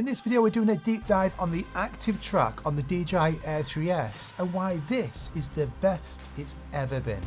In this video, we're doing a deep dive on the active track on the DJI Air 3S and why this is the best it's ever been.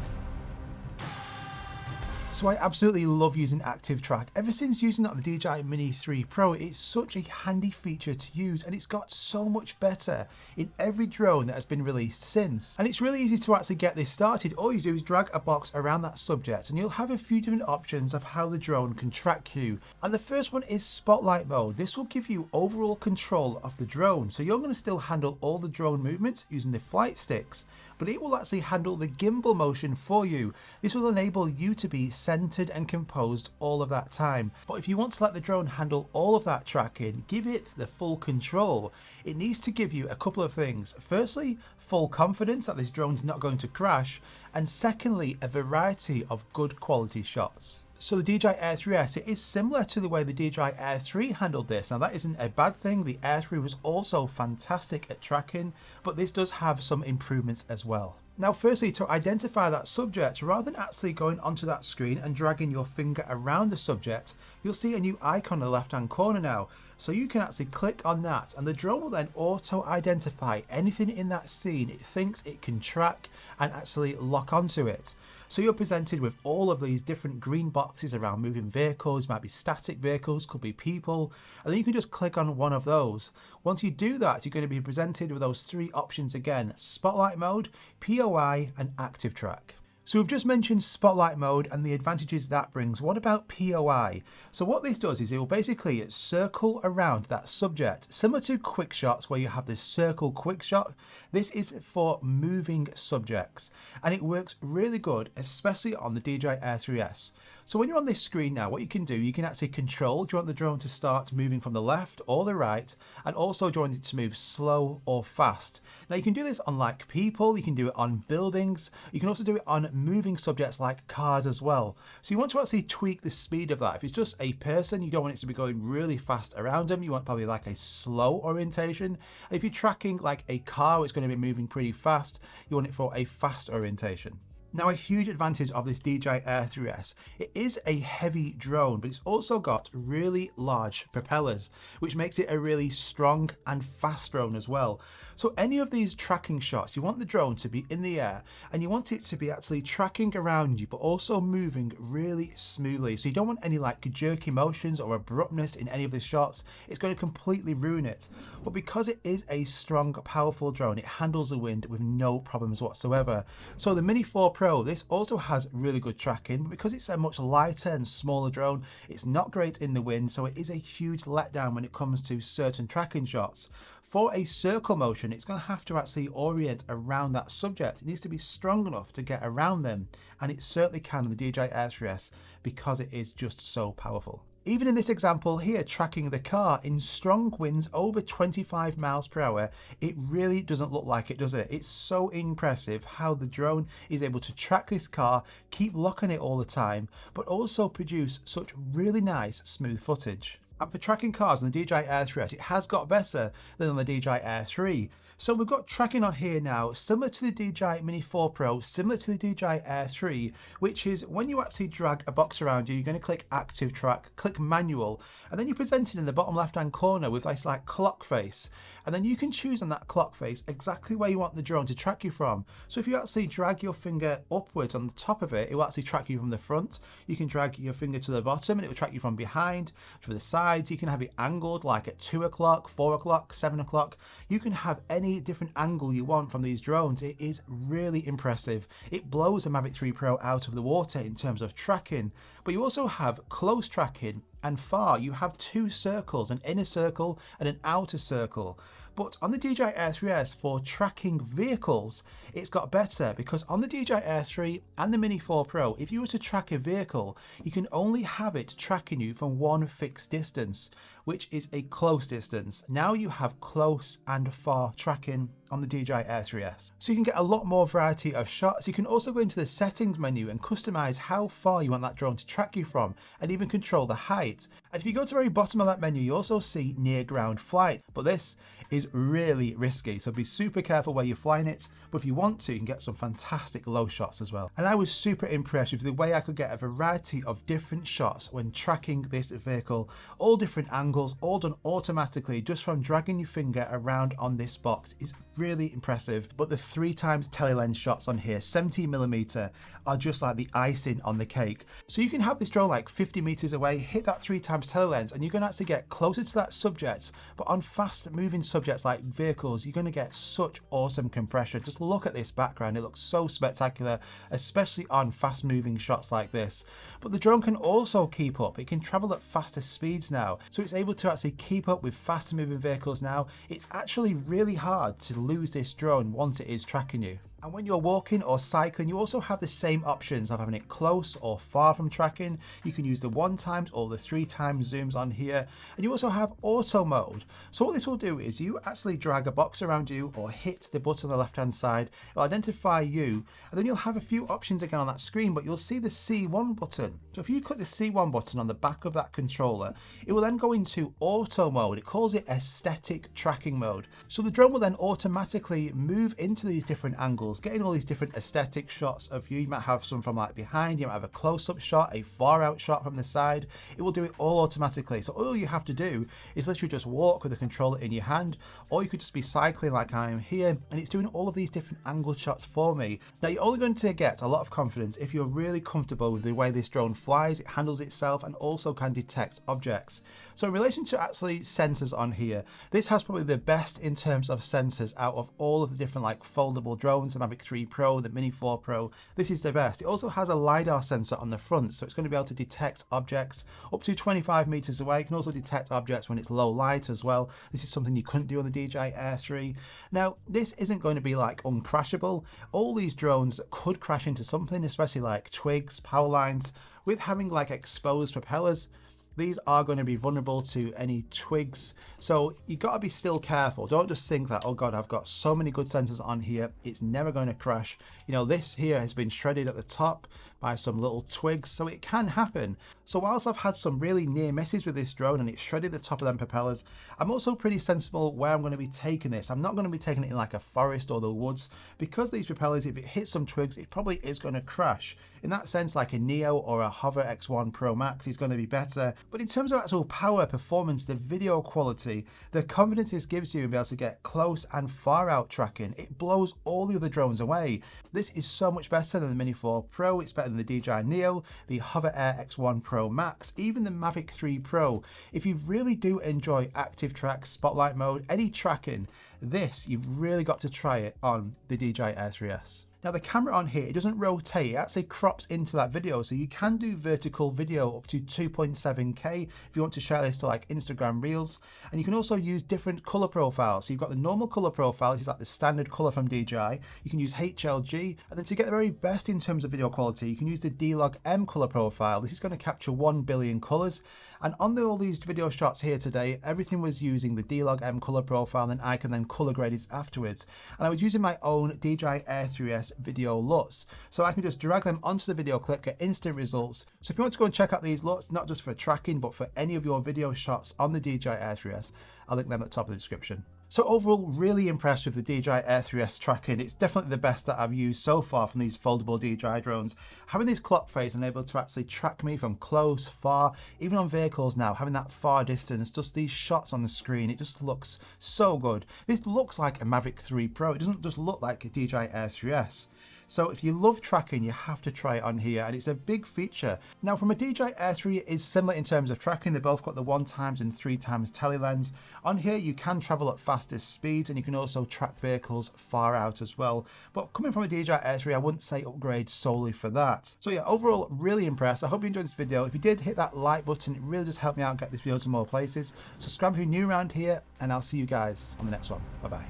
So I absolutely love using active track. Ever since using it on the DJI Mini 3 Pro, it's such a handy feature to use and it's got so much better in every drone that has been released since. And it's really easy to actually get this started. All you do is drag a box around that subject and you'll have a few different options of how the drone can track you. And the first one is spotlight mode. This will give you overall control of the drone. So you're going to still handle all the drone movements using the flight sticks, but it will actually handle the gimbal motion for you. This will enable you to be centered and composed all of that time. But if you want to let the drone handle all of that tracking, give it the full control, it needs to give you a couple of things. Firstly, full confidence that this drone's not going to crash, and secondly, a variety of good quality shots. So the DJI Air 3S, it is similar to the way the DJI Air 3 handled this. Now that isn't a bad thing. The Air 3 was also fantastic at tracking, but this does have some improvements as well. Now firstly, to identify that subject, rather than actually going onto that screen and dragging your finger around the subject, you'll see a new icon in the left hand corner now. So you can actually click on that and the drone will then auto identify anything in that scene it thinks it can track and actually lock onto it. So you're presented with all of these different green boxes around moving vehicles, might be static vehicles, could be people, and then you can just click on one of those. Once you do that, you're going to be presented with those three options again: spotlight mode, POI, and active track. So we've just mentioned spotlight mode and the advantages that brings. What about POI? So what this does is it will basically circle around that subject, similar to quick shots where you have this circle quick shot. This is for moving subjects and it works really good, especially on the DJI Air 3S. So when you're on this screen now, what you can do, you can actually control, do you want the drone to start moving from the left or the right, and also do you want it to move slow or fast. Now you can do this on like people, you can do it on buildings, you can also do it on moving subjects like cars as well. So you want to actually tweak the speed of that. If it's just a person, you don't want it to be going really fast around them. You want probably like a slow orientation. And if you're tracking like a car, it's going to be moving pretty fast, you want it for a fast orientation. Now a huge advantage of this DJI Air 3S, it is a heavy drone, but it's also got really large propellers, which makes it a really strong and fast drone as well. So any of these tracking shots, you want the drone to be in the air and you want it to be actually tracking around you, but also moving really smoothly. So you don't want any like jerky motions or abruptness in any of the shots. It's going to completely ruin it. But because it is a strong, powerful drone, it handles the wind with no problems whatsoever. So the Mini 4 Pro, this also has really good tracking, but because it's a much lighter and smaller drone, it's not great in the wind, so it is a huge letdown when it comes to certain tracking shots. For a circle motion, it's going to have to actually orient around that subject. It needs to be strong enough to get around them, and it certainly can on the DJI Air 3S because it is just so powerful. Even in this example here, tracking the car in strong winds over 25 miles per hour, it really doesn't look like it, does it? It's so impressive how the drone is able to track this car, keep locking it all the time, but also produce such really nice, smooth footage. And for tracking cars on the DJI Air 3S, it has got better than on the DJI Air 3. So we've got tracking on here now, similar to the DJI Mini 4 Pro, similar to the DJI Air 3, which is when you actually drag a box around you, you're going to click active track, click manual, and then you're presented in the bottom left hand corner with this like clock face. And then you can choose on that clock face exactly where you want the drone to track you from. So if you actually drag your finger upwards on the top of it, it will actually track you from the front. You can drag your finger to the bottom and it will track you from behind, to the sides. You can have it angled like at 2 o'clock, 4 o'clock, 7 o'clock. You can have any different angle you want from these drones. It is really impressive. It blows the Mavic 3 Pro out of the water in terms of tracking, but you also have close tracking and far. You have two circles, an inner circle and an outer circle. But on the DJI Air 3S for tracking vehicles, it's got better because on the DJI Air 3 and the Mini 4 Pro, if you were to track a vehicle, you can only have it tracking you from one fixed distance, which is a close distance. Now you have close and far tracking on the DJI Air 3S. So you can get a lot more variety of shots. You can also go into the settings menu and customize how far you want that drone to track you from and even control the height. And if you go to the very bottom of that menu, you also see near ground flight, but this is really risky. So be super careful where you're flying it. But if you want to, you can get some fantastic low shots as well. And I was super impressed with the way I could get a variety of different shots when tracking this vehicle, all different angles, all done automatically just from dragging your finger around on this box. Is really impressive. But the 3x telelens shots on here, 70mm, are just like the icing on the cake. So you can have this drone like 50 meters away, hit that 3x telelens, and you're going to actually get closer to that subject. But on fast moving subjects like vehicles, you're going to get such awesome compression. Just look at this background, it looks so spectacular, especially on fast moving shots like this. But the drone can also keep up. It can travel at faster speeds now, so it's able to actually keep up with faster moving vehicles now. It's actually really hard to lose this drone once it is tracking you. And when you're walking or cycling, you also have the same options of having it close or far from tracking. You can use the 1x or the 3x zooms on here. And you also have auto mode. So what this will do is you actually drag a box around you or hit the button on the left hand side. It'll identify you, and then you'll have a few options again on that screen, but you'll see the C1 button. So if you click the C1 button on the back of that controller, it will then go into auto mode. It calls it aesthetic tracking mode. So the drone will then automatically move into these different angles, getting all these different aesthetic shots of you. You might have some from like behind, you might have a close-up shot, a far out shot from the side. It will do it all automatically. So all you have to do is literally just walk with the controller in your hand, or you could just be cycling like I am here, and it's doing all of these different angle shots for me. Now you're only going to get a lot of confidence if you're really comfortable with the way this drone flies, it handles itself, and also can detect objects. So in relation to actually sensors on here, this has probably the best in terms of sensors out of all of the different like foldable drones, the Mavic 3 Pro, the Mini 4 Pro. This is the best. It also has a LiDAR sensor on the front, so it's going to be able to detect objects up to 25 meters away. It can also detect objects when it's low light as well. This is something you couldn't do on the DJI Air 3. Now, this isn't going to be like uncrashable. All these drones could crash into something, especially like twigs, power lines. With having like exposed propellers, these are going to be vulnerable to any twigs, so you got to be still careful. Don't just think that, oh god, I've got so many good sensors on here, it's never going to crash. You know, this here has been shredded at the top by some little twigs, so it can happen. So whilst I've had some really near misses with this drone and it's shredded the top of them propellers, I'm also pretty sensible where I'm going to be taking this. I'm not going to be taking it in like a forest or the woods, because these propellers, if it hits some twigs, it probably is going to crash. In that sense, like a Neo or a Hover X1 Pro Max is going to be better. But in terms of actual power, performance, the video quality, the confidence this gives you in being able to get close and far out tracking, it blows all the other drones away. This is so much better than the Mini 4 Pro, it's better than the DJI Neo, the Hover Air X1 Pro Max, even the Mavic 3 Pro. If you really do enjoy active track, spotlight mode, any tracking, this, you've really got to try it on the DJI Air 3S. Now the camera on here, it doesn't rotate, it actually crops into that video, so you can do vertical video up to 2.7K if you want to share this to like Instagram Reels. And you can also use different color profiles. So you've got the normal color profile, this is like the standard color from DJI. You can use HLG, and then to get the very best in terms of video quality, you can use the D-Log M color profile. This is going to capture 1 billion colors. And on all these video shots here today, everything was using the D-Log M color profile, and I can then color grade it afterwards. And I was using my own DJI Air 3S video LUTs, so I can just drag them onto the video clip, get instant results. So if you want to go and check out these LUTs, not just for tracking, but for any of your video shots on the DJI Air 3S, I'll link them at the top of the description. So overall, really impressed with the DJI Air 3S tracking. It's definitely the best that I've used so far from these foldable DJI drones. Having this clock face and able to actually track me from close, far, even on vehicles now, having that far distance, just these shots on the screen, it just looks so good. This looks like a Mavic 3 Pro. It doesn't just look like a DJI Air 3S. So if you love tracking, you have to try it on here, and it's a big feature. Now from a DJI Air 3, it is similar in terms of tracking. They both got the 1x and 3x telelens. On here you can travel at fastest speeds, and you can also track vehicles far out as well. But coming from a DJI Air 3, I wouldn't say upgrade solely for that. So yeah, overall really impressed. I hope you enjoyed this video. If you did, hit that like button. It really does help me out and get this video to more places. Subscribe if you're new around here, and I'll see you guys on the next one. Bye bye.